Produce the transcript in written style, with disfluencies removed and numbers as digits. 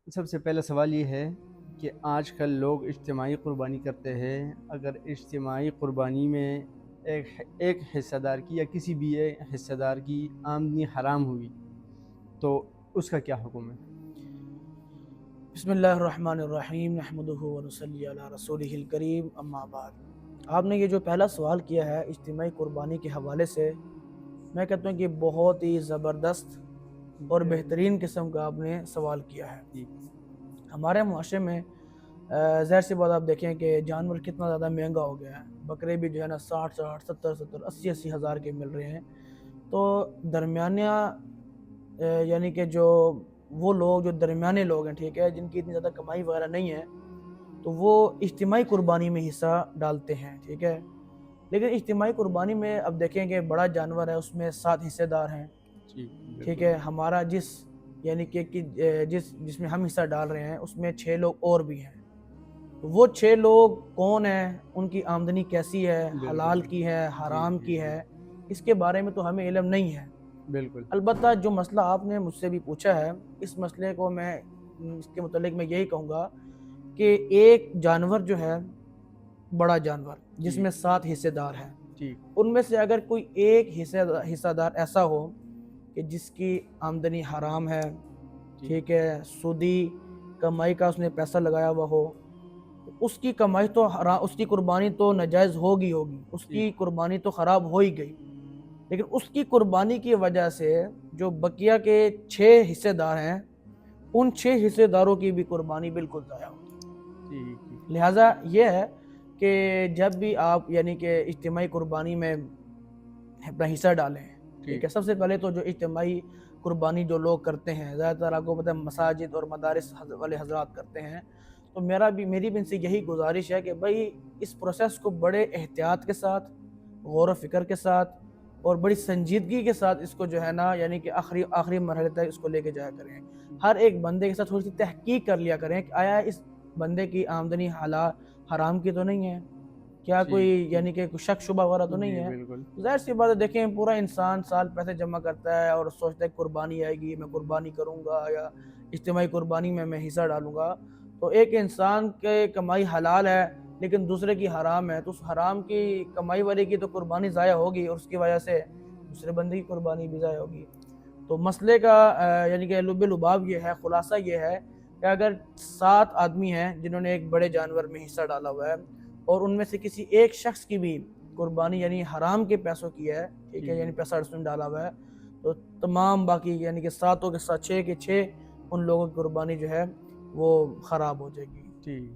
سب سے پہلا سوال یہ ہے کہ آج کل لوگ اجتماعی قربانی کرتے ہیں۔ اگر اجتماعی قربانی میں ایک حصہ دار کی یا کسی بھی ایک حصہ دار کی آمدنی حرام ہوئی تو اس کا کیا حکم ہے؟ بسم اللہ الرحمن الرحیم نحمدہ ونصلی علی رسولہ الکریم اما بعد۔ آپ نے یہ جو پہلا سوال کیا ہے اجتماعی قربانی کے حوالے سے، میں کہتا ہوں کہ بہت ہی زبردست اور بہترین قسم کا آپ نے سوال کیا ہے۔ جی ہمارے معاشرے میں ظاہر سی بات آپ دیکھیں کہ جانور کتنا زیادہ مہنگا ہو گیا ہے۔ بکرے بھی جو ہے نا 60 70 80 ہزار کے مل رہے ہیں۔ تو درمیانیہ یعنی کہ جو وہ لوگ جو درمیانے لوگ ہیں، ٹھیک ہے، جن کی اتنی زیادہ کمائی وغیرہ نہیں ہے، تو وہ اجتماعی قربانی میں حصہ ڈالتے ہیں، ٹھیک ہے۔ لیکن اجتماعی قربانی میں اب دیکھیں کہ بڑا جانور ہے، اس میں 7 حصے دار ہیں، جی ٹھیک بالکل ہے۔ ہمارا یعنی کہ جس میں ہم حصہ ڈال رہے ہیں اس میں 6 لوگ اور بھی ہیں۔ تو وہ 6 لوگ کون ہیں، ان کی آمدنی کیسی ہے، حلال بالکل کی ہے، جی حرام جی کی جی ہے، اس کے بارے میں تو ہمیں علم نہیں ہے۔ بالکل البتہ جو مسئلہ آپ نے مجھ سے بھی پوچھا ہے، اس مسئلے کو اس کے متعلق میں یہی کہوں گا کہ ایک جانور جو ہے، بڑا جانور جس جی میں 7 حصے دار ہیں، ٹھیک ان میں سے اگر کوئی ایک حصہ دار ایسا ہو کہ جس کی آمدنی حرام ہے، ٹھیک ٹھیک ہے، سودی کمائی کا اس نے پیسہ لگایا ہوا ہو، اس کی کمائی تو اس کی قربانی تو ناجائز ہوگی، اس ٹھیک کی قربانی تو خراب ہو ہی گئی۔ لیکن اس کی قربانی کی وجہ سے جو بقیہ کے 6 حصے دار ہیں، ان 6 حصے داروں کی بھی قربانی بالکل ضائع ہوگی۔ ٹھیک ٹھیک لہٰذا یہ ہے کہ جب بھی آپ یعنی کہ اجتماعی قربانی میں اپنا حصہ ڈالیں، ٹھیک ٹھیک ہے، سب سے پہلے تو جو اجتماعی قربانی جو لوگ کرتے ہیں، زیادہ تر آپ کو پتہ ہے مساجد اور مدارس والے حضرات کرتے ہیں، تو میری بھی ان سے یہی گزارش ہے کہ بھائی اس پروسیس کو بڑے احتیاط کے ساتھ، غور و فکر کے ساتھ اور بڑی سنجیدگی کے ساتھ اس کو جو ہے نا یعنی کہ آخری مرحلے تک اس کو لے کے جایا کریں۔ ہر ایک بندے کے ساتھ تھوڑی سی تحقیق کر لیا کریں کہ آیا اس بندے کی آمدنی حرام کی تو نہیں ہے، کیا کوئی ٹھیک ٹھیک یعنی کہ کوئی شک شبہ وغیرہ تو نہیں جی ہے۔ بالکل ظاہر سی بات ہے، دیکھیں پورا انسان سال پیسے جمع کرتا ہے اور سوچتا ہے قربانی آئے گی، میں قربانی کروں گا یا اجتماعی قربانی میں حصہ ڈالوں گا۔ تو ایک انسان کے کمائی حلال ہے لیکن دوسرے کی حرام ہے، تو اس حرام کی کمائی والے کی تو قربانی ضائع ہوگی اور اس کی وجہ سے دوسرے بندے کی قربانی بھی ضائع ہوگی۔ تو مسئلے کا یعنی کہ لب لباب یہ ہے، خلاصہ یہ ہے کہ اگر 7 آدمی ہیں جنہوں نے ایک بڑے جانور میں حصہ ڈالا ہوا ہے اور ان میں سے کسی ایک شخص کی بھی قربانی یعنی حرام کے پیسوں کی ہے، ٹھیک ہے، ٹھیک یعنی پیسہ اس نے ڈالا ہوا ہے، تو تمام باقی یعنی کہ 7 کے ساتھ 6 کے 6 ان لوگوں کی قربانی جو ہے وہ خراب ہو جائے گی۔ ٹھیک